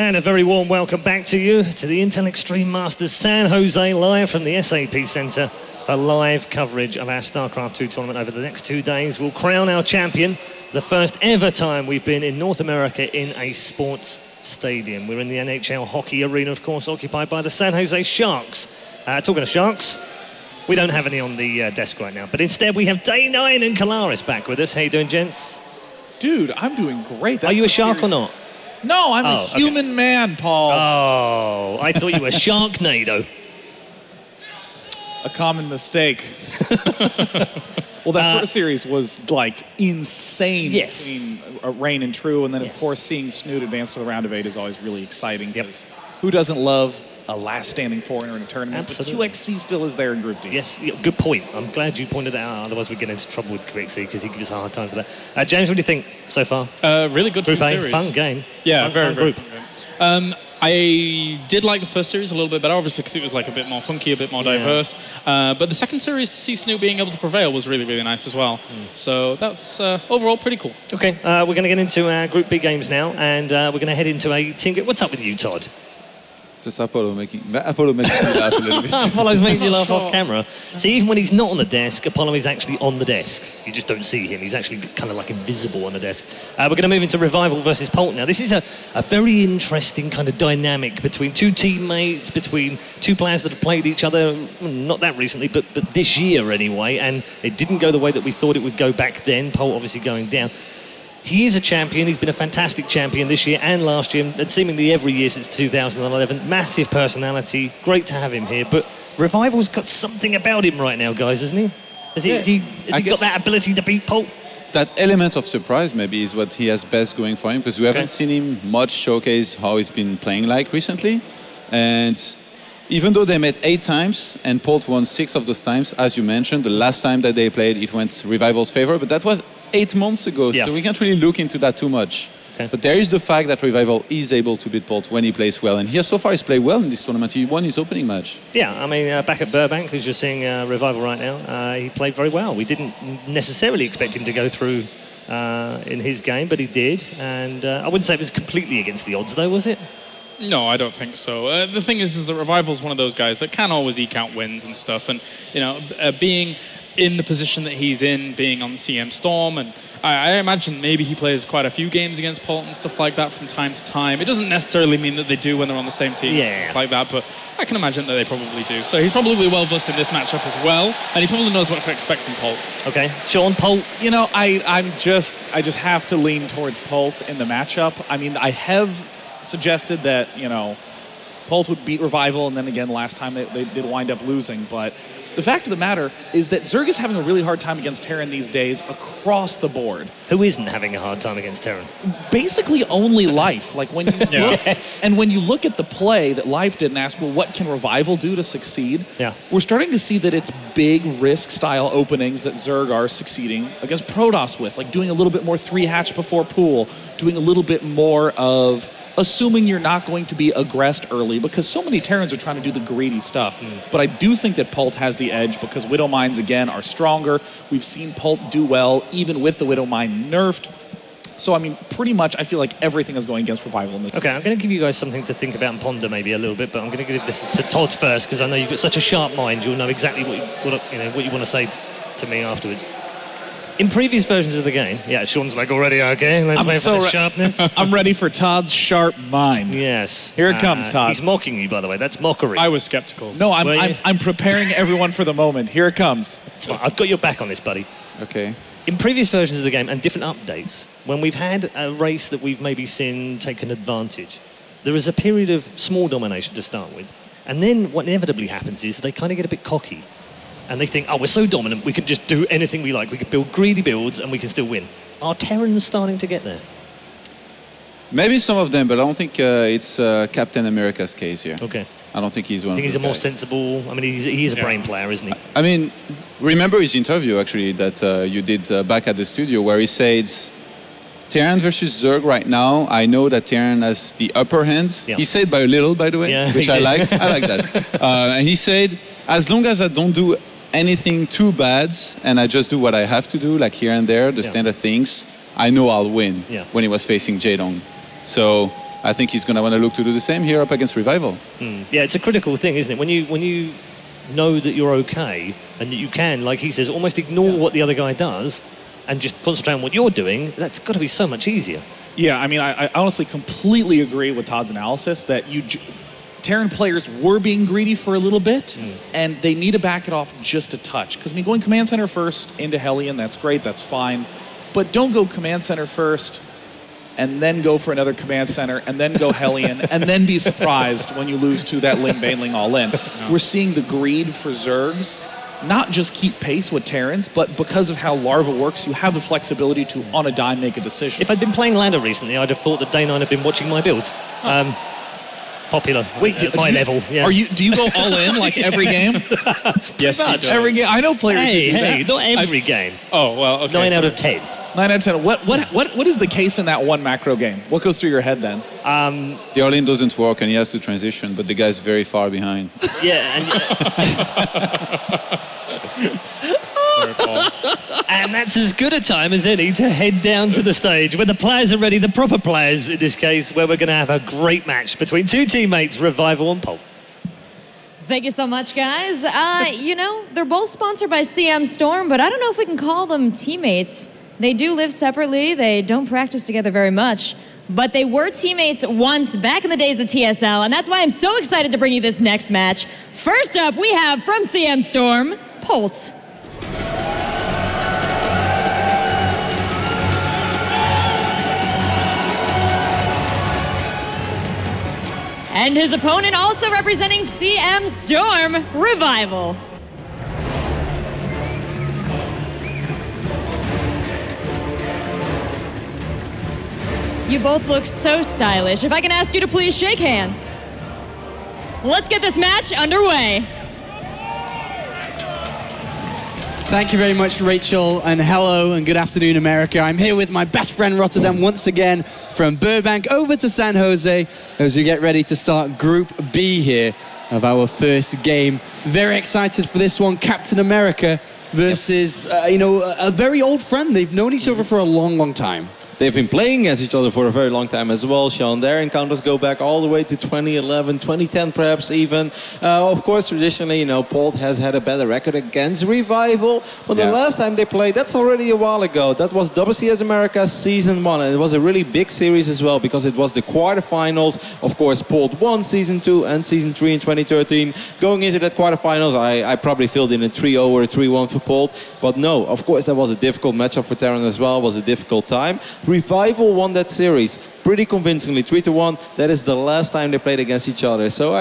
And a very warm welcome back to you to the Intel Extreme Masters San Jose, live from the SAP Center for live coverage of our StarCraft 2 tournament over the next 2 days. We'll crown our champion, the first ever time we've been in North America in a sports stadium. We're in the NHL hockey arena, of course, occupied by the San Jose Sharks. Talking of Sharks, we don't have any on the desk right now, but instead we have Day9 and Kalaris back with us. How you doing, gents? Dude, I'm doing great. Are you a shark or not? No, I'm a human man, Paul. Oh, I thought you were Sharknado. A common mistake. Well, that first series was like insane. Yes. Between Rain and True, and then of course seeing Snoot advance to the round of 8 is always really exciting. Because who doesn't love a last standing foreigner in a tournament? Absolutely. But QXC still is there in Group D. Yes, good point. I'm glad you pointed that out. Otherwise, we'd get into trouble with QXC because he gives us a hard time for that. James, what do you think so far? Really good Group A, series. fun game. Yeah, fun very group. I did like the first series a little bit better, obviously, because it was like a bit more funky, a bit more diverse. But the second series, to see Snoot being able to prevail was really, really nice as well. So that's overall pretty cool. Okay, we're going to get into our Group B games now, and we're going to head into a team game. What's up with you, Todd? Just Apollo makes me laugh a little bit. Apollo's making you laugh off camera. See, even when he's not on the desk, Apollo is actually on the desk. You just don't see him. He's actually kind of like invisible on the desk. We're going to move into Revival versus Polt now. This is a very interesting kind of dynamic between two teammates, between two players that have played each other, not that recently, but this year anyway, and it didn't go the way that we thought it would go back then. Polt obviously going down. He is a champion. He's been a fantastic champion this year and last year, and seemingly every year since 2011. Massive personality. Great to have him here. But Revival's got something about him right now, guys, hasn't he? Has he got that ability to beat Polt? That element of surprise maybe is what he has best going for him, because we haven't seen him much showcase how he's been playing like recently. And even though they met 8 times and Polt won 6 of those times, as you mentioned, the last time that they played, it went Revival's favor, but that was 8 months ago, so we can't really look into that too much. But there is the fact that Revival is able to beat Polt when he plays well, and here so far he's played well in this tournament. He won his opening match. Yeah, I mean, back at Burbank, as you're seeing Revival right now, he played very well. We didn't necessarily expect him to go through in his game, but he did, and I wouldn't say it was completely against the odds, though, was it? No, I don't think so. The thing is that Revival's one of those guys that can always eke out wins and stuff, and, you know, being in the position that he's in, being on CM Storm, and I imagine maybe he plays quite a few games against Polt and stuff like that from time to time. It doesn't necessarily mean that they do when they're on the same team and stuff like that, but I can imagine that they probably do. So he's probably well versed in this matchup as well, and he probably knows what to expect from Polt. Okay, Sean, Polt. You know, I just have to lean towards Polt in the matchup. I mean, I have suggested that, you know, Polt would beat Revival, and then again last time they did wind up losing, but the fact of the matter is that Zerg is having a really hard time against Terran these days across the board. Who isn't having a hard time against Terran? Basically only Life. Like when you look, and when you look at the play that Life did and ask, well, what can Revival do to succeed? We're starting to see that it's big risk style openings that Zerg are succeeding against Protoss with, like doing a little bit more 3-hatch before pool, doing a little bit more of assuming you're not going to be aggressed early, because so many Terrans are trying to do the greedy stuff. But I do think that Polt has the edge because Widow Mines, again, are stronger. We've seen Polt do well, even with the Widow Mine nerfed. So, I mean, pretty much I feel like everything is going against Revival in this. Okay, I'm going to give you guys something to think about and ponder maybe a little bit, but I'm going to give this to Todd first, because I know you've got such a sharp mind, you'll know exactly what you want to say to me afterwards. In previous versions of the game, Sean's like, already okay, let's wait for the sharpness. I'm ready for Todd's sharp mind. Yes. Here it comes, Todd. He's mocking you, by the way. That's mockery. I was skeptical. No, I'm preparing everyone for the moment. Here it comes. It's fine. I've got your back on this, buddy. Okay. In previous versions of the game and different updates, when we've had a race that we've maybe seen taken advantage, there is a period of small domination to start with. And then what inevitably happens is they kind of get a bit cocky. And they think, oh, we're so dominant, we can just do anything we like. We can build greedy builds and we can still win. Are Terrans starting to get there? Maybe some of them, but I don't think it's Captain America's case here. Okay. I don't think he's one. I think he's a more sensible, I mean, he's a brain player, isn't he? I mean, remember his interview, actually, that you did back at the studio, where he said, Terran versus Zerg right now, I know that Terran has the upper hand. He said by a little, by the way, which I liked. I like that. And he said, as long as I don't do anything too bad and I just do what I have to do, like here and there, the standard things, I know I'll win when he was facing Jaedong. So I think he's going to want to look to do the same here up against Revival. Yeah, it's a critical thing, isn't it? When you know that you're okay and that you can, like he says, almost ignore what the other guy does and just concentrate on what you're doing, that's got to be so much easier. Yeah, I mean, I honestly completely agree with Todd's analysis that Terran players were being greedy for a little bit, and they need to back it off just a touch. Because, I mean, going Command Center first into Hellion, that's great, that's fine. But don't go Command Center first and then go for another Command Center and then go Hellion and then be surprised when you lose to that Ling Baneling all in. We're seeing the greed for Zergs not just keep pace with Terrans, but because of how Larva works, you have the flexibility to, on a dime, make a decision. If I'd been playing Ladder recently, I'd have thought that Day9 had been watching my builds. Popular. Wait, at my level. Yeah. Do you go all in like every game? Yes, every game. I know players who do that. Not every game. Oh, well, okay. 9 out of 10. 9 out of 10. What is the case in that one macro game? What goes through your head then? The all-in doesn't work and he has to transition, but the guy's very far behind. Yeah, and that's as good a time as any to head down to the stage where the players are ready, the proper players in this case, where we're going to have a great match between two teammates, Revival and Polt. Thank you so much, guys. You know, they're both sponsored by CM Storm, but I don't know if we can call them teammates. They do live separately. They don't practice together very much. But they were teammates once back in the days of TSL, and that's why I'm so excited to bring you this next match. First up, we have from CM Storm, Polt. And his opponent, also representing CM Storm, Revival. You both look so stylish. If I can ask you to please shake hands. Let's get this match underway. Thank you very much, Rachel, and hello and good afternoon, America. I'm here with my best friend, Rotterdam, once again, from Burbank over to San Jose, as we get ready to start Group B here of our first game. Very excited for this one, Captain America versus, you know, a very old friend. They've known each other for a long, long time. They've been playing against each other for a very long time as well, Sean. Their encounters go back all the way to 2011, 2010 perhaps even. Of course, traditionally, you know, Polt has had a better record against Revival. But the last time they played, that's already a while ago. That was WCS America Season 1. And it was a really big series as well because it was the quarterfinals. Of course, Polt won Season 2 and Season 3 in 2013. Going into that quarterfinals, I probably filled in a 3-0 or a 3-1 for Polt. But no, of course, that was a difficult matchup for Terran as well. It was a difficult time. Revival won that series pretty convincingly, 3-1. That is the last time they played against each other. So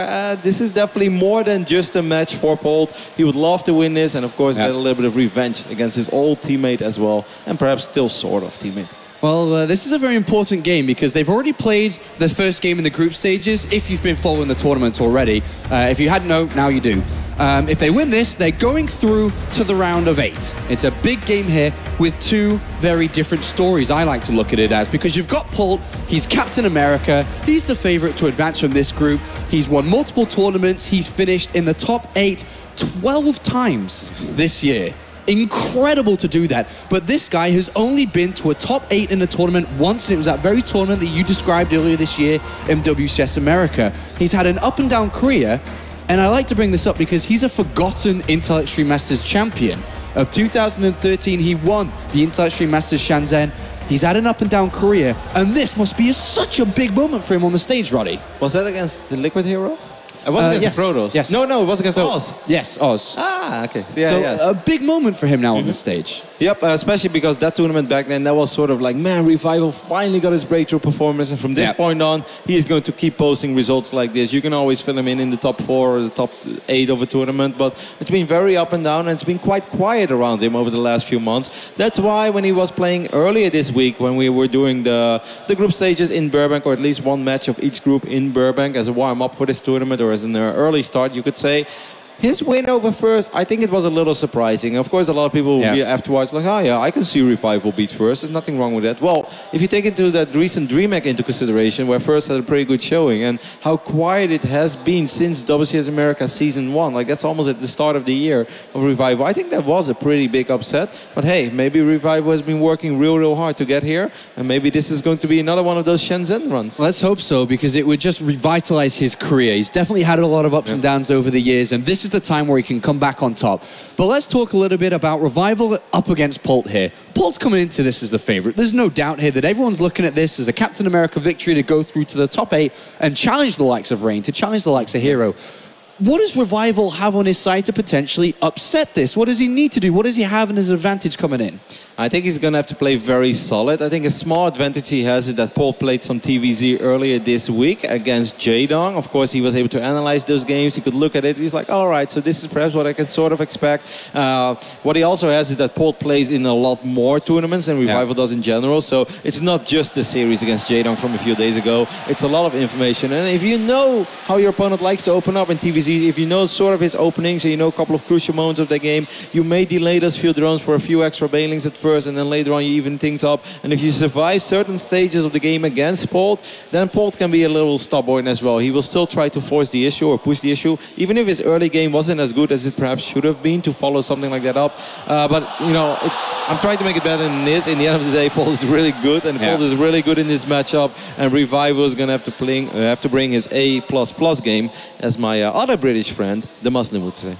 this is definitely more than just a match for Polt. He would love to win this and, of course, get a little bit of revenge against his old teammate as well, and perhaps still sort of teammate. Well, this is a very important game because they've already played the first game in the group stages, if you've been following the tournament already. If you hadn't known, now you do. If they win this, they're going through to the round of 8. It's a big game here with two very different stories, I like to look at it as, because you've got Polt, he's Captain America, he's the favorite to advance from this group, he's won multiple tournaments, he's finished in the top 8 12 times this year. Incredible to do that, but this guy has only been to a top 8 in a tournament once, and it was that very tournament that you described earlier this year in WCS America. He's had an up and down career, and I like to bring this up because he's a forgotten Intel Extreme Masters champion. Of 2013, he won the Intel Extreme Masters Shenzhen. He's had an up and down career, and this must be such a big moment for him on the stage, Roddy. Was that against the Liquid Hero? It wasn't against the Protoss. Yes. No, it was against Oz. Yes, Oz. Ah, okay. So a big moment for him now on the stage. Yep, especially because that tournament back then, that was sort of like, man, Revival finally got his breakthrough performance, and from this point on, he is going to keep posting results like this. You can always fill him in the top 4 or the top 8 of a tournament, but it's been very up and down, and it's been quite quiet around him over the last few months. That's why when he was playing earlier this week, when we were doing the group stages in Burbank, or at least one match of each group in Burbank as a warm-up for this tournament, or as an early start, you could say, his win over First, I think it was a little surprising. Of course, a lot of people will be afterwards like, oh yeah, I can see Revival beat First. There's nothing wrong with that. Well, if you take into that recent DreamHack into consideration, where First had a pretty good showing, and how quiet it has been since WCS America Season 1, like that's almost at the start of the year of Revival, I think that was a pretty big upset. But hey, maybe Revival has been working real hard to get here, and maybe this is going to be another one of those Shenzhen runs. Let's hope so, because it would just revitalize his career. He's definitely had a lot of ups and downs over the years, and this is the time where he can come back on top. But let's talk a little bit about Revival up against Polt here. Polt's coming into this as the favorite. There's no doubt here that everyone's looking at this as a Captain America victory to go through to the top 8 and challenge the likes of Rain, to challenge the likes of Hero. What does Revival have on his side to potentially upset this? What does he need to do? What does he have in his advantage coming in? I think he's going to have to play very solid. I think a small advantage he has is that Polt played some TvZ earlier this week against Jaedong. Of course, he was able to analyze those games. He could look at it. He's like, all right, so this is perhaps what I can sort of expect. What he also has is that Polt plays in a lot more tournaments than Revival does in general. So it's not just the series against Jaedong from a few days ago. It's a lot of information. And if you know how your opponent likes to open up in TvZ, if you know sort of his openings and you know a couple of crucial moments of the game, you may delay those field drones for a few extra bailings at first, and then later on you even things up. And if you survive certain stages of the game against Polt, then Polt can be a little stubborn as well. He will still try to force the issue or push the issue, even if his early game wasn't as good as it perhaps should have been to follow something like that up. But, you know, I'm trying to make it better than this. In the end of the day, Polt is really good, and Polt is really good in this matchup, and Revival is going to have to bring his A++ game, as my other British friend, the Muslim, would say.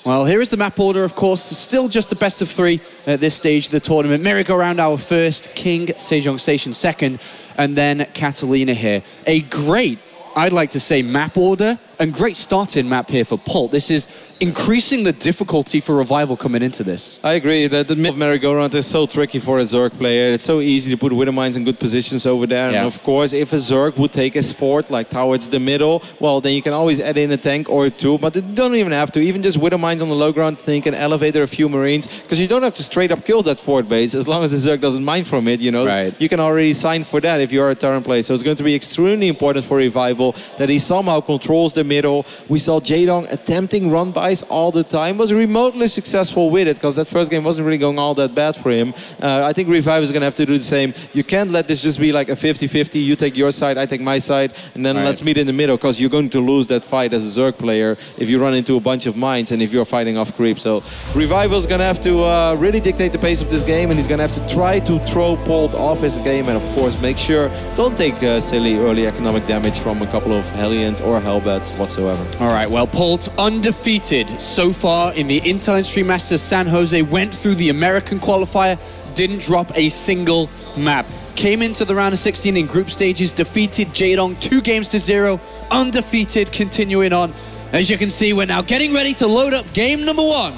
Well, here is the map order, of course. Still just the best of 3 at this stage of the tournament. Merry-Go-Round our first, King, Sejong Station second, and then Catalina here. A great, I'd like to say, map order, and great starting map here for Polt. This is increasing the difficulty for Revival coming into this. I agree that the mid merry-go-round is so tricky for a Zerg player. It's so easy to put Widow Mines in good positions over there. And of course, if a Zerg would take his fort like towards the middle, well, then you can always add in a tank or 2, but you don't even have to. Even just Widow Mines on the low ground, then you can elevate a few Marines, because you don't have to straight up kill that fort base as long as the Zerg doesn't mind from it, you know. You can already sign for that if you're a Terran player. So it's going to be extremely important for Revival that he somehow controls the middle. We saw Jaedong attempting run by all the time, was remotely successful with it, because that first game wasn't really going all that bad for him. I think Revive is going to have to do the same. You can't let this just be like a 50-50, you take your side, I take my side, and then let's meet in the middle, because you're going to lose that fight as a Zerg player if you run into a bunch of mines and if you're fighting off creep. So Revival is going to have to really dictate the pace of this game, and he's going to have to try to throw Polt off his game, and of course make sure don't take silly early economic damage from a couple of Hellions or Hellbats whatsoever. All right, well, Polt undefeated so far in the Intel Extreme Masters San Jose, went through the American qualifier, didn't drop a single map. Came into the round of 16 in group stages, defeated Jaedong 2-0, undefeated, continuing on. As you can see, we're now getting ready to load up game number 1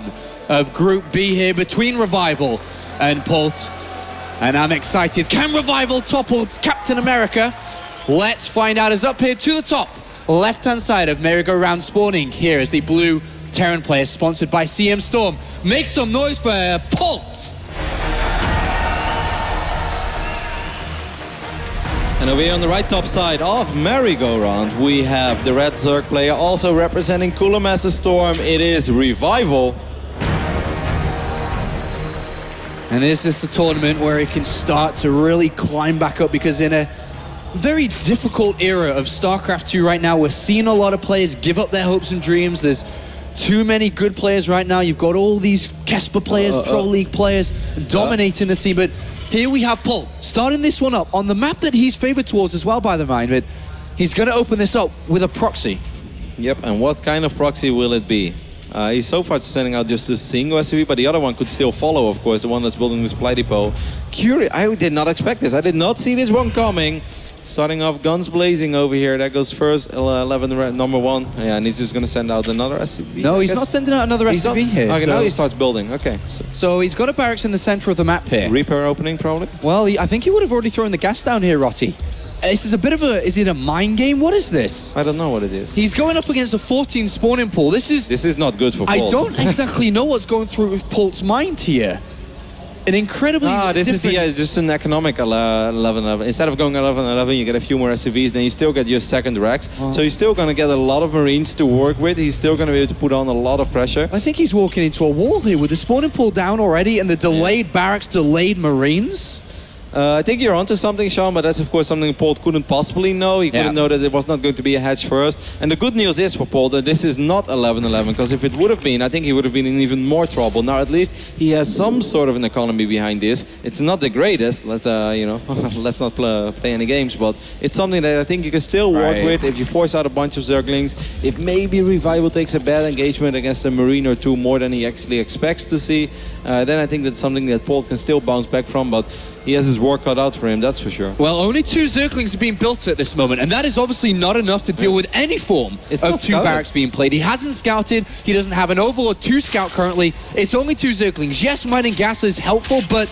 of Group B here between Revival and Polt. And I'm excited. Can Revival topple Captain America? Let's find out. As up here to the top, left-hand side of merry-go-round spawning. Here is the blue Terran player, sponsored by CM Storm. Make some noise for Polt! And over here on the right top side of merry-go-round, we have the red Zerg player also representing Cooler Master Storm. It is Revival. And is this the tournament where he can start to really climb back up? Because in a very difficult era of StarCraft 2 right now, we're seeing a lot of players give up their hopes and dreams. There's too many good players right now. You've got all these Kesper players, Pro League players dominating the scene. But here we have Polt starting this one up on the map that he's favored towards as well, by the mind. But he's going to open this up with a proxy. Yep, and what kind of proxy will it be? He's so far sending out just a single SCV, but the other one could still follow, of course, the one that's building the supply depot. Curious, I did not expect this. I did not see this one coming. Starting off guns blazing over here. That goes first, 11, number 1. Yeah, and he's just going to send out another SCV. No, he's not sending out another SCV here. Okay, so now he starts building. Okay. So he's got a barracks in the center of the map here. Reaper opening, probably? Well, I think he would have already thrown the gas down here, Rotti. This is a bit of a... Is it a mind game? What is this? I don't know what it is. He's going up against a 14 spawning pool. This is not good for Polt. I don't exactly know what's going through with Polt's mind here. an incredibly this is just an economic 11-11. Instead of going 11-11, you get a few more SCVs, then you still get your second Rex. So he's still going to get a lot of Marines to work with. He's still going to be able to put on a lot of pressure. I think he's walking into a wall here with the spawning pool down already and the delayed barracks, delayed Marines. I think you're onto something, Sean, but that's of course something Polt couldn't possibly know. He couldn't know that it was not going to be a hatch first. And the good news is for Polt that this is not 11-11, because if it would have been, I think he would have been in even more trouble. Now at least he has some sort of an economy behind this. It's not the greatest, let's let's not play any games, but it's something that I think you can still work with if you force out a bunch of Zerglings. If maybe Revival takes a bad engagement against a Marine or two more than he actually expects to see, then I think that's something that Polt can still bounce back from, but he has his work cut out for him, that's for sure. Well, only 2 Zerglings are being built at this moment, and that is obviously not enough to deal with any form of 2 barracks being played. He hasn't scouted, he doesn't have an Overlord 2 scout currently. It's only 2 Zerglings. Yes, mining gas is helpful, but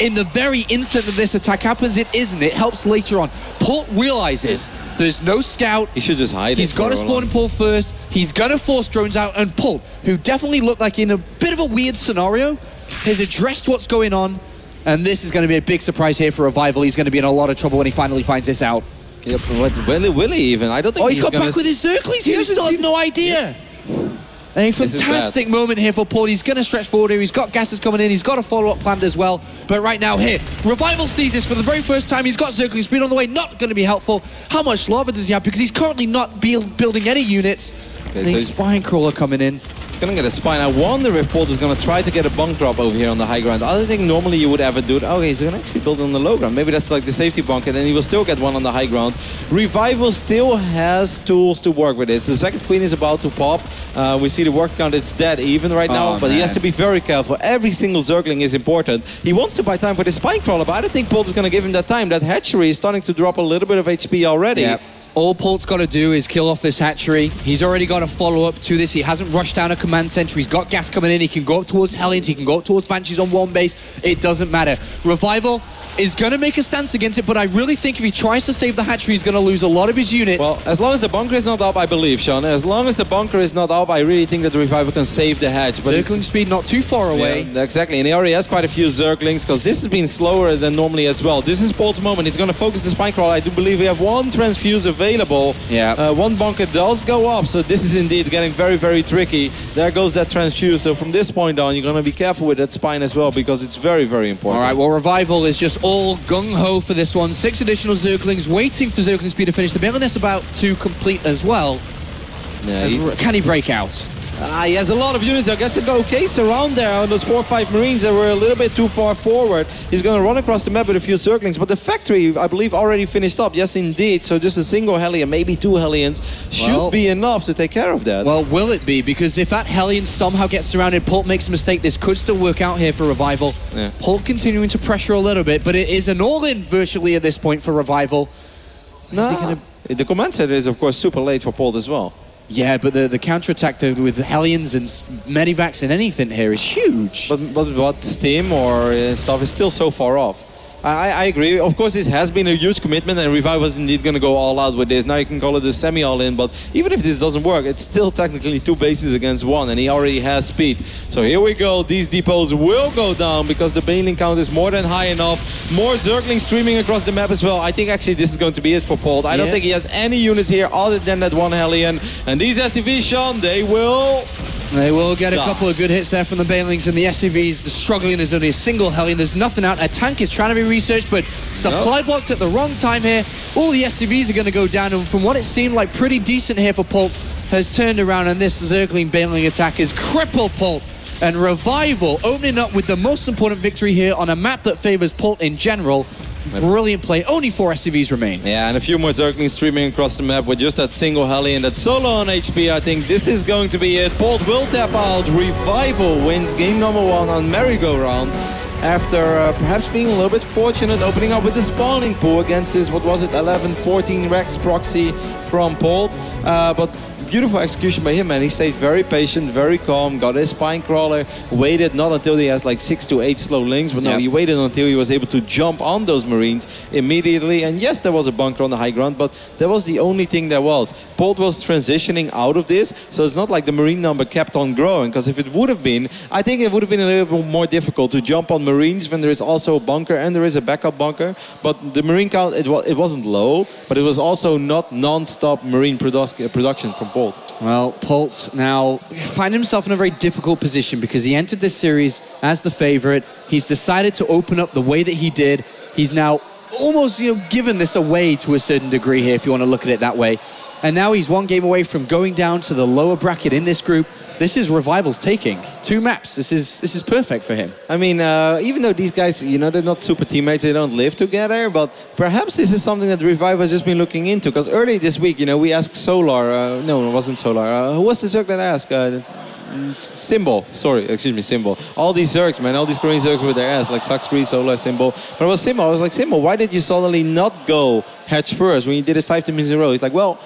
in the very instant that this attack happens, it isn't. It helps later on. Polt realizes there's no scout. He should just hide. He's got to spawn and pull first. He's going to force drones out, and Polt, who definitely looked like in a bit of a weird scenario, has addressed what's going on. And this is going to be a big surprise here for Revival. He's going to be in a lot of trouble when he finally finds this out. Yep, will he even? I don't think he's got back with his Zerglings. He still has no idea. A fantastic moment here for Polt. He's going to stretch forward here. He's got gases coming in. He's got a follow-up planned as well. But right now here, Revival sees this for the very first time. He's got Zergling speed on the way. Not going to be helpful. How much lava does he have? Because he's currently not building any units. Okay, so Spine Crawler coming in. Gonna get a spine. I wonder if Polt is gonna try to get a bunk drop over here on the high ground. I don't think normally you would ever do it. Okay, he's gonna actually build on the low ground. Maybe that's like the safety bunk, and then he will still get one on the high ground. Revival still has tools to work with this. The second queen is about to pop. We see the work count, it's dead even right now, but he has to be very careful. Every single Zergling is important. He wants to buy time for the spine crawler, but I don't think Polt is gonna give him that time. That hatchery is starting to drop a little bit of HP already. Yep. All Polt's got to do is kill off this hatchery. He's already got a follow-up to this. He hasn't rushed down a command center. He's got gas coming in. He can go up towards Hellions. He can go up towards Banshees on one base. It doesn't matter. Revival is going to make a stance against it, but I really think if he tries to save the hatchery, he's going to lose a lot of his units. Well, as long as the bunker is not up, I believe, Sean. As long as the bunker is not up, I really think that the Revival can save the hatch. But Zergling speed not too far away. Yeah, exactly, and he already has quite a few Zerglings, because this has been slower than normally as well. This is Polt's moment. He's going to focus the spine crawler. I do believe we have 1 transfuse available. Yeah. 1 bunker does go up, so this is indeed getting very, very tricky. There goes that transfuse. So from this point on, you're going to be careful with that spine as well, because it's very, very important. All right, well, Revival is just all gung-ho for this one. 6 additional Zerglings waiting for Zergling speed to finish. The Bailey about to complete as well. Yeah, can he break out? He has a lot of units. I guess to go case around there on those 4 or 5 Marines that were a little bit too far forward. He's going to run across the map with a few Zerglings, but the factory, I believe, already finished up. Yes, indeed. So just a single Hellion, maybe 2 Hellions, should be enough to take care of that. Well, will it be? Because if that Hellion somehow gets surrounded, Polt makes a mistake, this could still work out here for Revival. Yeah. Polt continuing to pressure a little bit, but it is an all-in virtually at this point for Revival. No, the command center is, of course, super late for Polt as well. Yeah, but the counter-attack with Hellions and Medivacs and anything here is huge. But Steam or stuff is still so far off. I agree. Of course, this has been a huge commitment, and Revival is indeed going to go all out with this. Now you can call it a semi-all-in, but even if this doesn't work, it's still technically 2 bases against 1, and he already has speed. So here we go. These depots will go down because the bailing count is more than high enough. More Zerglings streaming across the map as well. I think actually this is going to be it for Polt. I don't think he has any units here other than that 1 Hellion. And these SCVs, Sean, they will get a couple of good hits there from the Bailings, and the SCVs are struggling. There's only a single Hellion. There's nothing out. A tank is trying to be researched, but supply blocked at the wrong time here. All the SCVs are going to go down, and from what it seemed like pretty decent here for Polt, has turned around, and this Zergling Bailing attack has crippled Polt. And Revival opening up with the most important victory here on a map that favors Polt in general. Brilliant play. Only 4 SCVs remain. Yeah, and a few more Zerglings streaming across the map with just that single Hellion, that solo on HP. I think this is going to be it. Polt will tap out. Revival wins game number 1 on merry-go-round after perhaps being a little bit fortunate, opening up with the spawning pool against this, what was it, 11-14 Rex proxy from Polt. But beautiful execution by him, man. He stayed very patient, very calm, got his spine crawler, waited not until he has like 6 to 8 slow links, but no, he waited until he was able to jump on those Marines immediately. And yes, there was a bunker on the high ground, but that was the only thing there was. Polt was transitioning out of this, so it's not like the Marine number kept on growing, because if it would have been, I think it would have been a little bit more difficult to jump on Marines when there is also a bunker and there is a backup bunker. But the Marine count, it wasn't low, but it was also not non-stop Marine production from Polt. Well, Polt now finds himself in a very difficult position because he entered this series as the favorite. He's decided to open up the way that he did. He's now almost, given this away to a certain degree here, if you want to look at it that way. And now he's one game away from going down to the lower bracket in this group. This is Revival's taking 2 maps. This is perfect for him. I mean, even though these guys, they're not super teammates, they don't live together, but perhaps this is something that Revival has just been looking into. Because early this week, we asked Solar, no, it wasn't Solar. Who was the Zerg that asked? Symbol. Sorry, excuse me, Symbol. All these Zergs, man, all these Korean Zergs with their ass, like Suckspree, Solar, Symbol. But it was Symbol. I was like, Symbol, why did you suddenly not go hedge first when you did it 5 times in a row? He's like, well,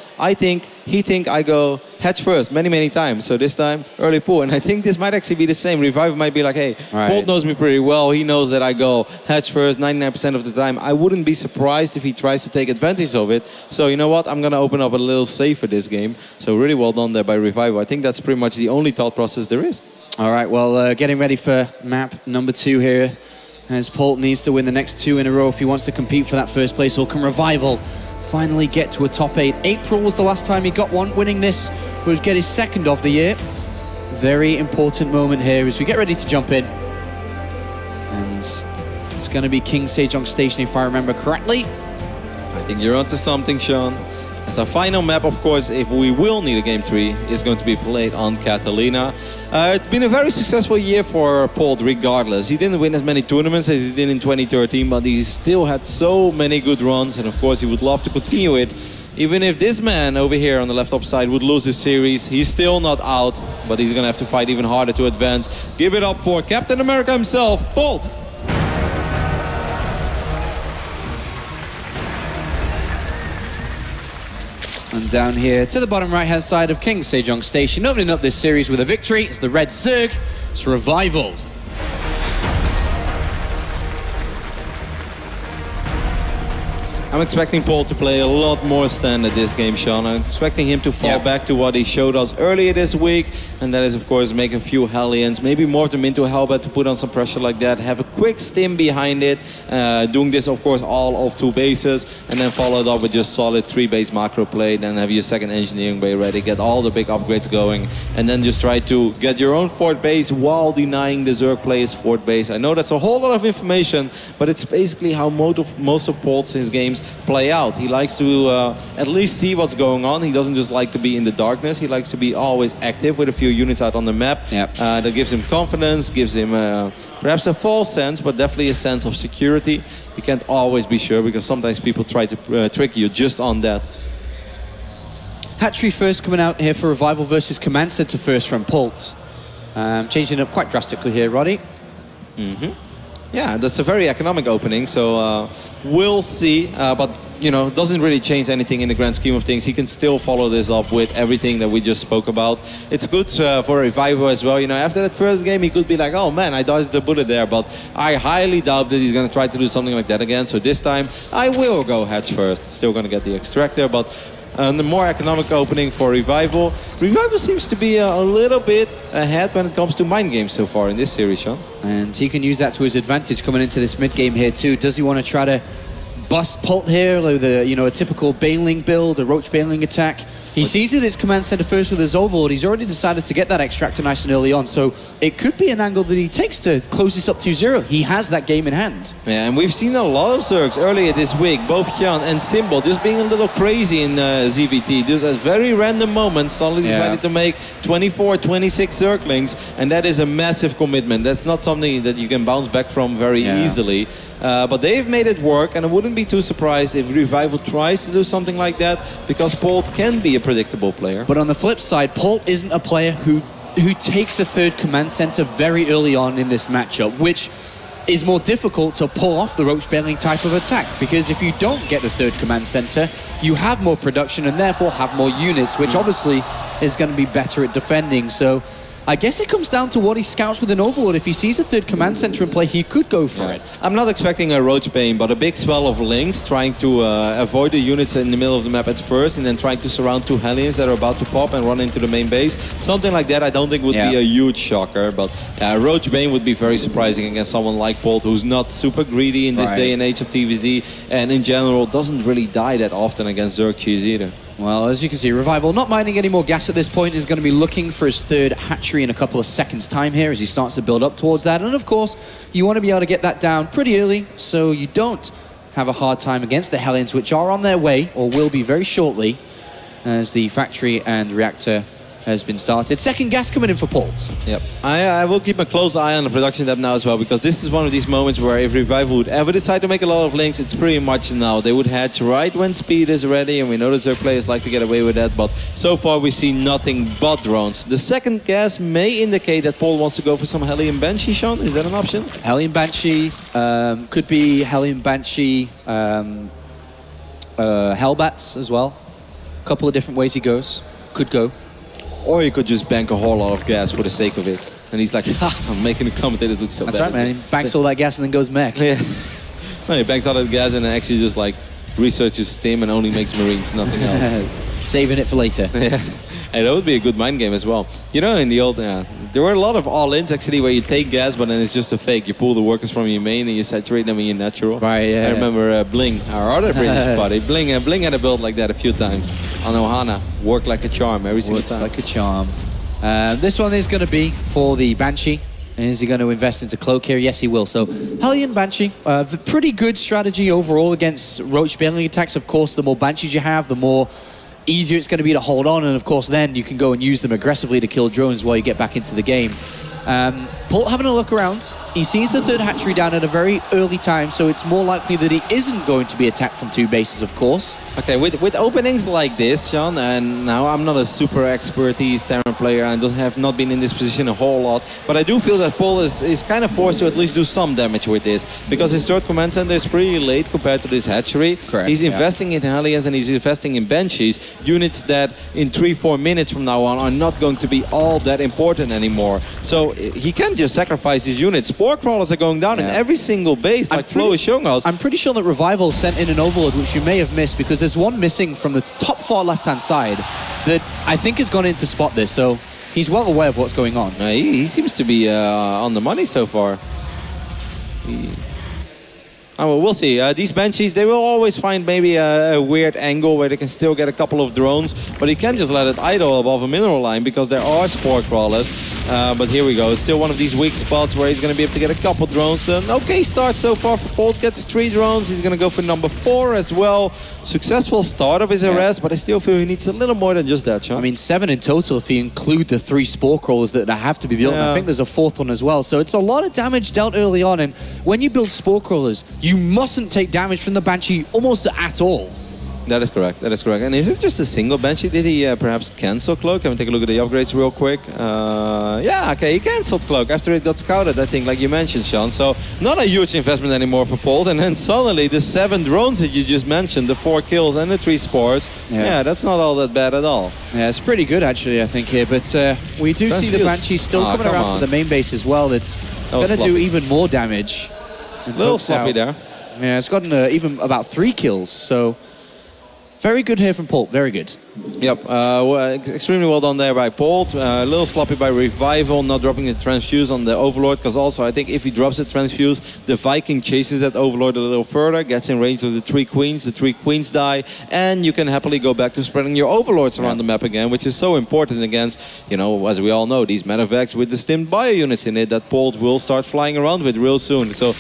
he think I go hedge first many times. So this time, early pool. And I think this might actually be the same. Revival might be like, hey, Polt knows me pretty well. He knows that I go hedge first 99% of the time. I wouldn't be surprised if he tries to take advantage of it. So you know what? I'm going to open up a little safer this game. So really well done there by Revival. I think that's pretty much the only thought process there is. All right, well, getting ready for map number 2 here, as Polt needs to win the next 2 in a row if he wants to compete for that first place. Or can Revival finally get to a top 8? April was the last time he got one. Winning this would get his 2nd of the year. Very important moment here as we get ready to jump in. And it's going to be King Sejong Station, if I remember correctly. I think you're onto something, Sean. As our final map, of course, if we will need a Game 3, is going to be played on Catalina. It's been a very successful year for Polt regardless. He didn't win as many tournaments as he did in 2013, but he still had so many good runs, and of course he would love to continue it. Even if this man over here on the left top side would lose his series, he's still not out, but he's gonna have to fight even harder to advance. Give it up for Captain America himself, Polt! And down here to the bottom right-hand side of King Sejong Station, opening up this series with a victory, it's the Red Zerg, it's Revival. I'm expecting Polt to play a lot more standard this game, Sean. I'm expecting him to fall back to what he showed us earlier this week, and that is, of course, make a few Hellions, maybe morph them into a Hellbat to put on some pressure like that, have a quick stim behind it, doing this, of course, all off 2 bases, and then follow it up with just solid 3-base macro play, then have your 2nd engineering bay ready, get all the big upgrades going, and then just try to get your own 4th base while denying the Zerg player's 4th base. I know that's a whole lot of information, but it's basically how most of Polt's his games play out. He likes to at least see what's going on. He doesn't just like to be in the darkness. He likes to be always active with a few units out on the map. That gives him confidence, gives him perhaps a false sense, but definitely a sense of security. You can't always be sure because sometimes people try to trick you just on that. Hatchery first coming out here for Revival versus Command Center first from Polt. Changing up quite drastically here, Roddy. Yeah, that's a very economic opening, so we'll see. But, doesn't really change anything in the grand scheme of things. He can still follow this up with everything that we just spoke about. It's good for Revival as well. After that first game, he could be like, oh man, I dodged the bullet there. But I highly doubt that he's going to try to do something like that again. So this time, I will go hedge first. Still going to get the extractor, but the more economic opening for Revival. Revival seems to be a little bit ahead when it comes to mind games so far in this series, Sean. And he can use that to his advantage coming into this mid-game here too. Does he want to try to bust Polt here with a typical Baneling build, a Roach Baneling attack? He sees it as Command Center first with his Overlord. He's already decided to get that extractor nice and early on, so it could be an angle that he takes to close this up to 0. He has that game in hand. Yeah, and we've seen a lot of Zergs earlier this week, both Hyun and Symbol, just being a little crazy in ZVT. Just at very random moments, suddenly decided to make 24, 26 Zerglings, and that is a massive commitment. That's not something that you can bounce back from very easily. But they've made it work, and I wouldn't be too surprised if Revival tries to do something like that, because Polt can be a predictable player. But on the flip side, Polt isn't a player who takes a 3rd command center very early on in this matchup, which is more difficult to pull off the Roach Baneling type of attack, because if you don't get the 3rd command center, you have more production and therefore have more units, which obviously is going to be better at defending. So I guess it comes down to what he scouts with an Overlord. If he sees a third command center in play, he could go for it. I'm not expecting a Roach Bane, but a big swell of Lynx trying to avoid the units in the middle of the map at first, and then trying to surround 2 Hellions that are about to pop and run into the main base. Something like that I don't think would be a huge shocker, but Roach Bane would be very surprising against someone like Polt, who's not super greedy in this day and age of TvZ, and in general doesn't really die that often against Xerxes either. Well, as you can see, Revival not minding any more gas at this point, is going to be looking for his third hatchery in a couple of seconds' time here as he starts to build up towards that. And of course, you want to be able to get that down pretty early so you don't have a hard time against the Hellions, which are on their way, or will be very shortly, as the factory and reactor has been started. Second gas coming in for Polt. Yep. I will keep a close eye on the production tab now as well, because this is one of these moments where if Revival would ever decide to make a lot of links, it's pretty much now. They would hatch right when speed is ready, and we know that Zerg players like to get away with that, but so far we see nothing but drones. The second gas may indicate that Polt wants to go for some Hellion Banshee, Sean. Is that an option? Hellion Banshee, could be Hellion Banshee, Hellbats as well. A couple of different ways he goes. Could go. Or he could just bank a whole lot of gas for the sake of it. And he's like, ha, I'm making the commentators look so bad. That's right, man. He banks all that gas and then goes mech. Yeah. No, he banks all that gas and then actually just like researches Stim and only makes Marines, nothing else. Saving it for later. Yeah. And that would be a good mind game as well. You know, in the old, there were a lot of all-ins actually where you take gas, but then it's just a fake. You pull the workers from your main and you saturate them in your natural. Right, yeah. I remember Bling, our other British buddy. Bling had a build like that a few times on Ohana. Worked like a charm every single time. Works like a charm. This one is going to be for the Banshee. Is he going to invest into Cloak here? Yes, he will. So, Hellion Banshee, pretty good strategy overall against Roach Bane attacks. Of course, the more Banshees you have, the more easier it's going to be to hold on, and of course then you can go and use them aggressively to kill drones while you get back into the game. Polt having a look around, he sees the third hatchery down at a very early time, so it's more likely that he isn't going to be attacked from 2 bases, of course. Okay, with openings like this, Sean, and now I'm not a super expertise Terran player, I have not been in this position a whole lot, but I do feel that Polt is kind of forced to at least do some damage with this, because his third command center is pretty late compared to this hatchery. Correct, he's investing in Hellions and he's investing in Banshees, units that in 3-4 minutes from now on are not going to be all that important anymore. So he can just sacrifice his units. Spore crawlers are going down in every single base, like Flo is showing us. I'm pretty sure that Revival sent in an Overlord, which you may have missed, because there's one missing from the top far left-hand side that I think has gone in to spot this, so he's well aware of what's going on. He seems to be on the money so far. Oh, well, we'll see. These Banshees, they will always find maybe a weird angle where they can still get a couple of drones, but he can't just let it idle above a mineral line because there are spore crawlers. But here we go. It's still one of these weak spots where he's going to be able to get a couple drones. An okay start so far for Polt. Gets 3 drones. He's going to go for number 4 as well. Successful start of his arrest, but I still feel he needs a little more than just that, Sean. I mean, 7 in total if you include the 3 spore crawlers that have to be built. And I think there's a 4th one as well. So it's a lot of damage dealt early on. And when you build spore crawlers, you mustn't take damage from the Banshee almost at all. That is correct. That is correct. And is it just a single Banshee? Did he perhaps cancel Cloak? Can we take a look at the upgrades real quick? Yeah, okay, he canceled Cloak after it got scouted, I think, like you mentioned, Sean. So not a huge investment anymore for Polt. And then suddenly the 7 drones that you just mentioned, the 4 kills and the 3 spores, yeah, that's not all that bad at all. Yeah, it's pretty good actually, I think, here. But we do see the Banshee still coming around to the main base as well. It's going to do even more damage. A little sloppy there. Yeah, it's gotten even about 3 kills, so very good here from Polt, very good. Yep, extremely well done there by Polt. A little sloppy by Revival, not dropping the Transfuse on the Overlord, because also I think if he drops the Transfuse, the Viking chases that Overlord a little further, gets in range of the 3 queens, the 3 queens die, and you can happily go back to spreading your Overlords around the map again, which is so important against, you know, as we all know, these medevacs with the stimmed bio units in it that Polt will start flying around with real soon. So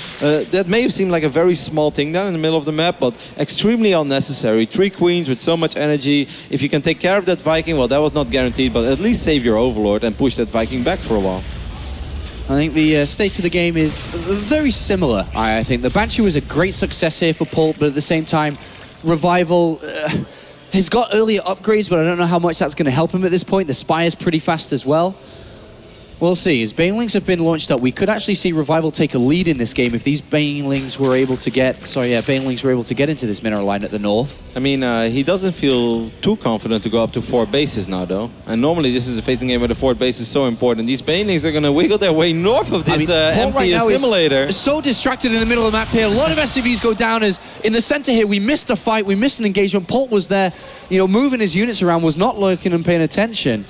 that may have seemed like a very small thing down in the middle of the map, but extremely unnecessary. 3 queens with so much energy. If you can take care of that Viking, well, that was not guaranteed, but at least save your Overlord and push that Viking back for a while. I think the state of the game is very similar. I think the Banshee was a great success here for Polt, but at the same time, Revival has got earlier upgrades, but I don't know how much that's going to help him at this point. The Spire is pretty fast as well. We'll see. As Banelings have been launched up, we could actually see Revival take a lead in this game if these Banelings were able to get... Sorry, yeah, Banelings were able to get into this mineral line at the north. I mean, he doesn't feel too confident to go up to 4 bases now, though. And normally this is a phasing game where the 4th base is so important. These Banelings are going to wiggle their way north of this empty right now simulator. Is so distracted in the middle of the map here. A lot of SCVs go down as in the center here. We missed a fight. We missed an engagement. Polt was there, you know, moving his units around, was not looking and paying attention.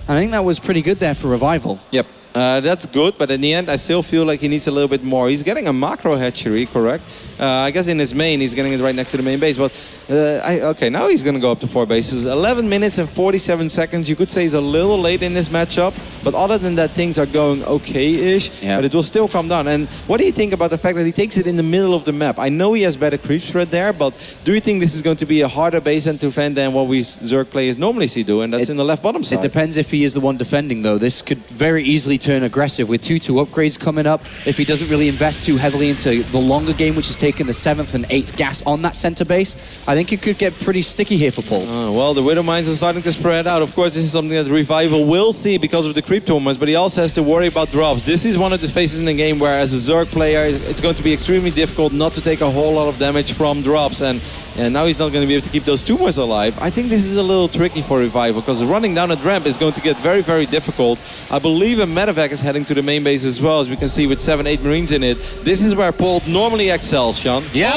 I think that was pretty good there for Revival. Yep. That's good, but in the end, I still feel like he needs a little bit more. He's getting a macro hatchery, correct? I guess in his main, he's getting it right next to the main base. But okay, now he's going to go up to 4 bases. 11 minutes and 47 seconds. You could say he's a little late in this matchup, but other than that, things are going okay-ish. Yeah. But it will still come down. And what do you think about the fact that he takes it in the middle of the map? I know he has better creep spread there, but do you think this is going to be a harder base to defend than what we Zerg players normally see do? And that's in the left bottom side. It depends if he is the one defending, though. This could very easily turn aggressive with 2-2 upgrades coming up. If he doesn't really invest too heavily into the longer game, which is taking the 7th and 8th gas on that center base, I think it could get pretty sticky here for Polt. Well, the Widow Mines are starting to spread out. Of course, this is something that Revival will see because of the creep tumors, but he also has to worry about drops. This is one of the phases in the game where, as a Zerg player, it's going to be extremely difficult not to take a whole lot of damage from drops, and now he's not going to be able to keep those tumors alive. I think this is a little tricky for Revival because running down a ramp is going to get very, very difficult. I believe a medevac is heading to the main base as well, as we can see with 7-8 Marines in it. This is where Polt normally excels, Sean. Yeah,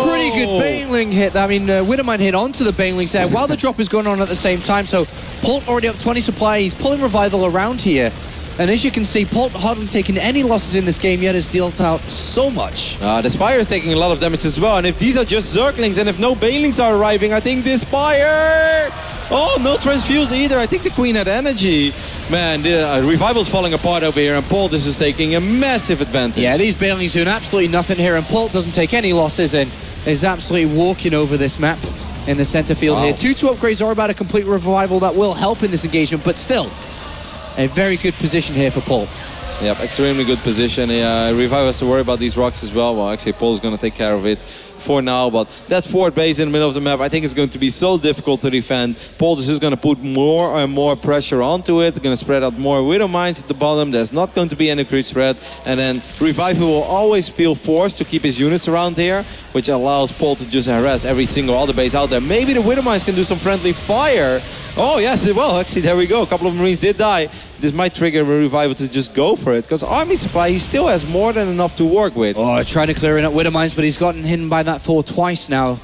pretty good Baneling hit. I mean, Widowmine hit onto the Banelings there while the drop is going on at the same time. So Polt already up 20 supply. He's pulling Revival around here. And as you can see, Polt hardly taken any losses in this game, yet has dealt out so much. The Spire is taking a lot of damage as well. And if these are just Zerglings and if no Banelings are arriving, I think this Spire... Oh, no Transfuse either. I think the Queen had energy. Man, the Revival's falling apart over here, and Polt is just taking a massive advantage. Yeah, these Banelings doing absolutely nothing here, and Polt doesn't take any losses and is absolutely walking over this map in the center field here. 2-2 upgrades are about a complete Revival that will help in this engagement, but still, a very good position here for Polt. Yep, extremely good position. Revival has to worry about these rocks as well. Well, actually, Polt is going to take care of it for now, but that 4th base in the middle of the map, I think is going to be so difficult to defend. Polt is just going to put more and more pressure onto it. They're going to spread out more Widow Mines at the bottom. There's not going to be any creep spread, and then Revival will always feel forced to keep his units around here, which allows Polt to just harass every single other base out there. Maybe the Widow Mines can do some friendly fire. Oh, yes, well, actually, there we go. A couple of Marines did die. This might trigger a Revival to just go for it, because Army Supply, he still has more than enough to work with. Oh, trying to clear in at Widow Mines, but he's gotten hidden by that Thor twice now.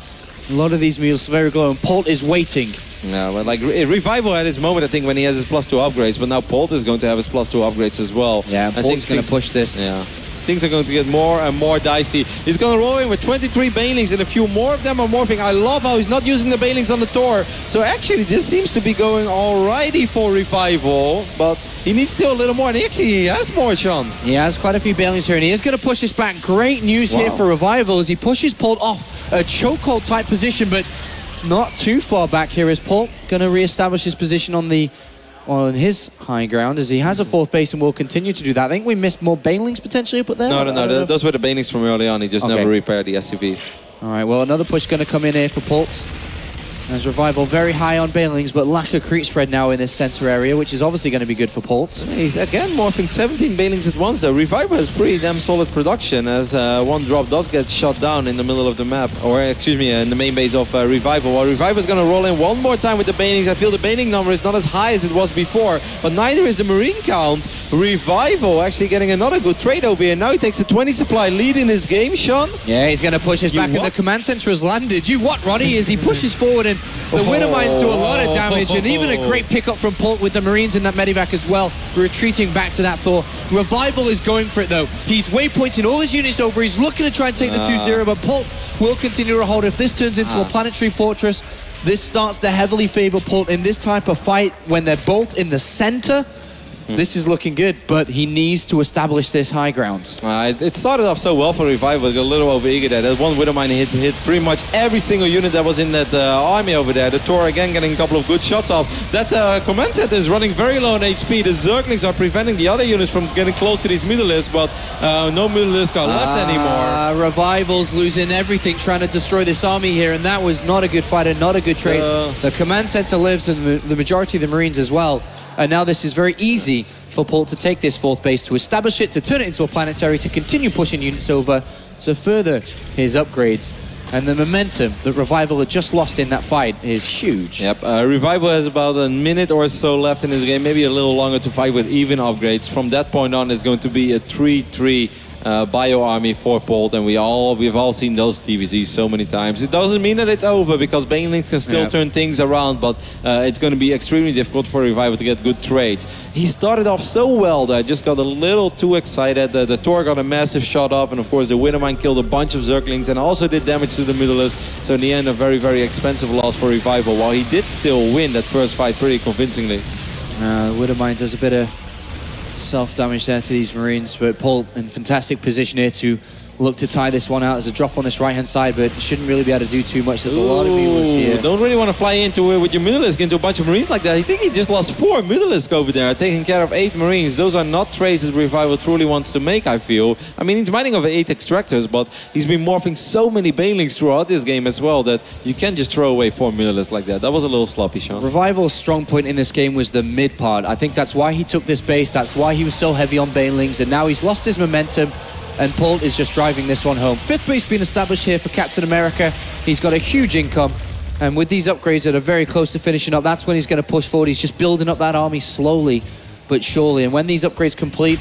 A lot of these mules very low, and Polt is waiting. Yeah, but like Revival at his moment, I think, when he has his +2 upgrades, but now Polt is going to have his +2 upgrades as well. Yeah, Polt's going to push this. Yeah. Things are going to get more and more dicey. He's going to roll in with 23 Banelings, and a few more of them are morphing. I love how he's not using the Banelings on the Tor. So actually, this seems to be going alrighty for Revival, but he needs still a little more, and he has more, Sean. He has quite a few Banelings here, and he is going to push this back. Great news here for Revival as he pushes Polt off a chokehold type position, but not too far back here. Is Polt going to re-establish his position on his high ground, as he has a 4th base and will continue to do that. I think we missed more Banelings potentially up there. No. Those were the Banelings from early on. He just never repaired the SCVs. All right, well, another push going to come in here for Polt. As Revival very high on Banelings, but lack of creep spread now in this center area, which is obviously going to be good for Polt. He's again morphing 17 Banelings at once, though. Revival has pretty damn solid production, as one drop does get shot down in the middle of the map, or excuse me, in the main base of Revival. While Revival's going to roll in one more time with the Banelings, I feel the Baneling number is not as high as it was before, but neither is the Marine count. Revival actually getting another good trade over here. Now he takes a 20 supply lead in his game, Sean. Yeah, he's going to push his back, and the command center has landed. You what, Roddy? As he pushes forward, and the Widow Mines do a lot of damage, and even a great pickup from Polt with the Marines in that medevac as well, retreating back to that Thor. Revival is going for it, though. He's waypointing all his units over. He's looking to try and take the 2-0, but Polt will continue to hold. If this turns into a planetary fortress, this starts to heavily favor Polt in this type of fight when they're both in the center. This is looking good, but he needs to establish this high ground. It started off so well for Revival, a little over-eager there. That one Widowmine hit pretty much every single unit that was in that army over there. The Tor again getting a couple of good shots off. That command center is running very low on HP. The Zerglings are preventing the other units from getting close to these Mutalisks, but no Mutalisks are left anymore. Revival's losing everything trying to destroy this army here, and that was not a good fight and not a good trade. The command center lives, and the majority of the Marines as well. And now this is very easy for Polt to take this 4th base, to establish it, to turn it into a planetary, to continue pushing units over, to further his upgrades. And the momentum that Revival had just lost in that fight is huge. Yep, Revival has about a minute or so left in this game, maybe a little longer to fight with even upgrades. From that point on, it's going to be a 3-3 bio army for Polt, and we've all seen those TvZs so many times. It doesn't mean that it's over, because Banelings can still turn things around, but it's going to be extremely difficult for Revival to get good trades. He started off so well that I just got a little too excited. The Tor got a massive shot off, and of course the Widowmine killed a bunch of Zerglings and also did damage to the Mutalisk. So in the end, a very, very expensive loss for Revival, while he did still win that first fight pretty convincingly. Widowmine does a bit of self-damage there to these Marines, but Polt in fantastic position here to look to tie this one out as a drop on this right-hand side, but shouldn't really be able to do too much. There's a lot of Mulas here. Don't really want to fly into with your Mutalisk into a bunch of Marines like that. I think he just lost 4 Mutalisk over there, taking care of 8 Marines. Those are not trades that Revival truly wants to make, I feel. I mean, he's mining over 8 Extractors, but he's been morphing so many Banelings throughout this game as well that you can't just throw away 4 Mutalisk like that. That was a little sloppy, Sean. Revival's strong point in this game was the mid part. I think that's why he took this base, that's why he was so heavy on Banelings, and now he's lost his momentum. And Polt is just driving this one home. 5th base being established here for Captain America. He's got a huge income. And with these upgrades that are very close to finishing up, that's when he's going to push forward. He's just building up that army slowly but surely. And when these upgrades complete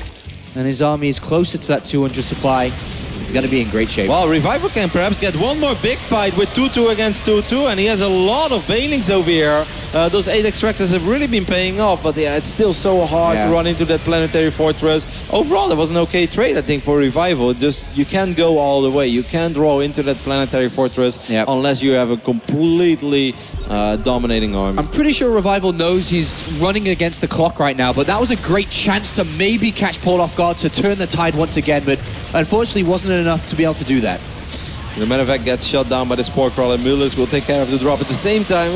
and his army is closer to that 200 supply, he's going to be in great shape. Well, Revival can perhaps get one more big fight with 2-2 against 2-2, and he has a lot of Banelings over here. Those 8 Extractors have really been paying off, but yeah, it's still so hard to run into that planetary fortress. Overall, that was an okay trade, I think, for Revival. Just, you can't go all the way. You can't draw into that planetary fortress unless you have a completely dominating army. I'm pretty sure Revival knows he's running against the clock right now, but that was a great chance to maybe catch Polt off guard, to turn the tide once again, but unfortunately wasn't enough to be able to do that. The Medevac gets shot down by the Spore Crawler. Mutalisk will take care of the drop at the same time.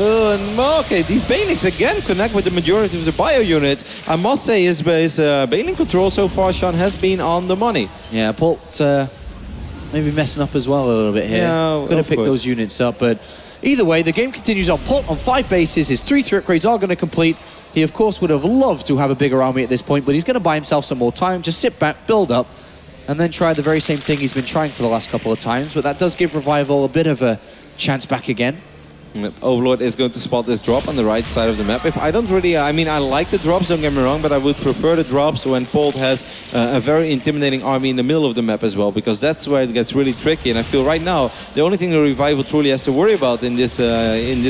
Okay, these Banelings again connect with the majority of the bio units. I must say his Baneling control so far, Sean, has been on the money. Yeah, Polt maybe messing up as well a little bit here. Yeah, could have picked those units up, but either way, the game continues on. Polt on 5 bases. His 3 upgrades are going to complete. He, of course, would have loved to have a bigger army at this point, but he's going to buy himself some more time. Just sit back, build up, and then try the very same thing he's been trying for the last couple of times. But that does give Revival a bit of a chance back again. Overlord is going to spot this drop on the right side of the map. If I don't really, I mean, I like the drops, don't get me wrong, but I would prefer the drops when Polt has a very intimidating army in the middle of the map as well, because that's where it gets really tricky. And I feel right now, the only thing the Revival truly has to worry about in this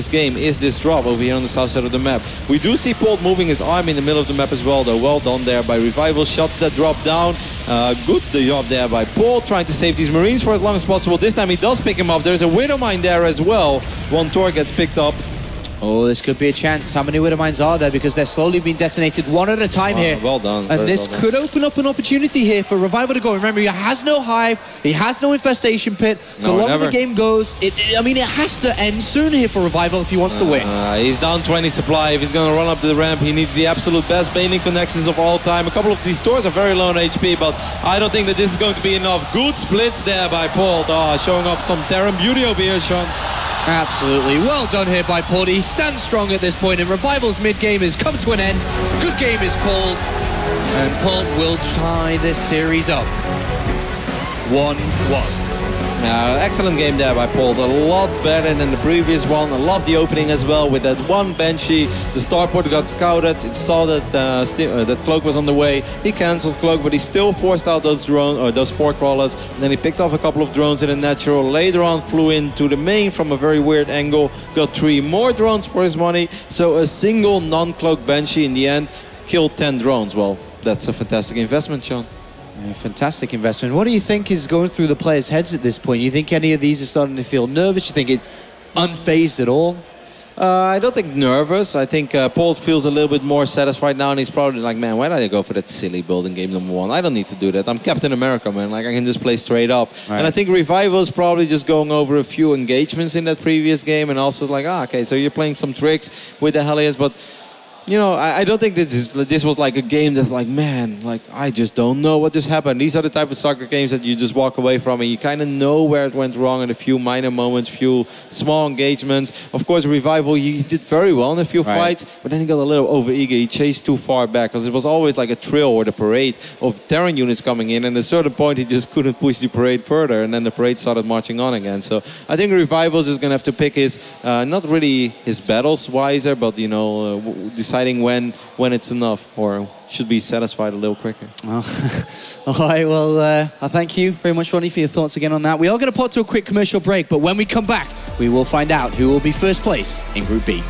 game is this drop over here on the south side of the map. We do see Polt moving his army in the middle of the map as well, though. Well done there by Revival. Shots that drop down. Good job there by Polt, trying to save these Marines for as long as possible. This time he does pick him up. There's a Widowmine there as well. One Tor gets picked up. Oh, this could be a chance. How many Widowmines are there? Because they're slowly being detonated one at a time here. Well done. And this could open up an opportunity here for Revival to go. Remember, he has no hive. He has no infestation pit. The longer the game goes, I mean, it has to end soon here for Revival if he wants to win. He's down 20 supply. If he's going to run up the ramp, he needs the absolute best Baneling connections of all time. A couple of these Tors are very low on HP, but I don't think that this is going to be enough. Good splits there by Polt. Showing off some Terran beauty over here, Sean. Absolutely. Well done here by Polt. He stands strong at this point, and Revival's mid-game has come to an end. Good game is called, and Polt will tie this series up. 1-1. Excellent game there by Polt. A lot better than the previous one. I love the opening as well with that one Banshee. The starport got scouted. It saw that that Cloak was on the way. He cancelled Cloak, but he still forced out those drones or those Spore Crawlers. And then he picked off a couple of drones in a natural. Later on, flew into the main from a very weird angle. Got 3 more drones for his money. So a single non-Cloak Banshee in the end killed 10 drones. Well, that's a fantastic investment, Sean. A fantastic investment. What do you think is going through the players' heads at this point? You think any of these are starting to feel nervous? You think it unfazed at all? I don't think nervous. I think Polt feels a little bit more satisfied now, and he's probably like, man, why did I go for that silly building game #1? I don't need to do that. I'm Captain America, man. Like, I can just play straight up. Right. And I think Revival is probably just going over a few engagements in that previous game, and also like, okay, so you're playing some tricks with the Hellions, but you know, I don't think this was like a game that's like, man, like I just don't know what just happened. These are the type of soccer games that you just walk away from and you kind of know where it went wrong in a few minor moments, few small engagements. Of course, Revival, he did very well in a few fights, but then he got a little overeager. He chased too far back because it was always like a trill or the parade of Terran units coming in, and at a certain point he just couldn't push the parade further, and then the parade started marching on again. So I think Revival is just going to have to pick his, not really his battles wiser, but, you know, deciding when it's enough, or should be satisfied a little quicker. All right, well, I thank you very much, Ronnie, for your thoughts again on that. We are going to pop to a quick commercial break, but when we come back, we will find out who will be first place in Group B.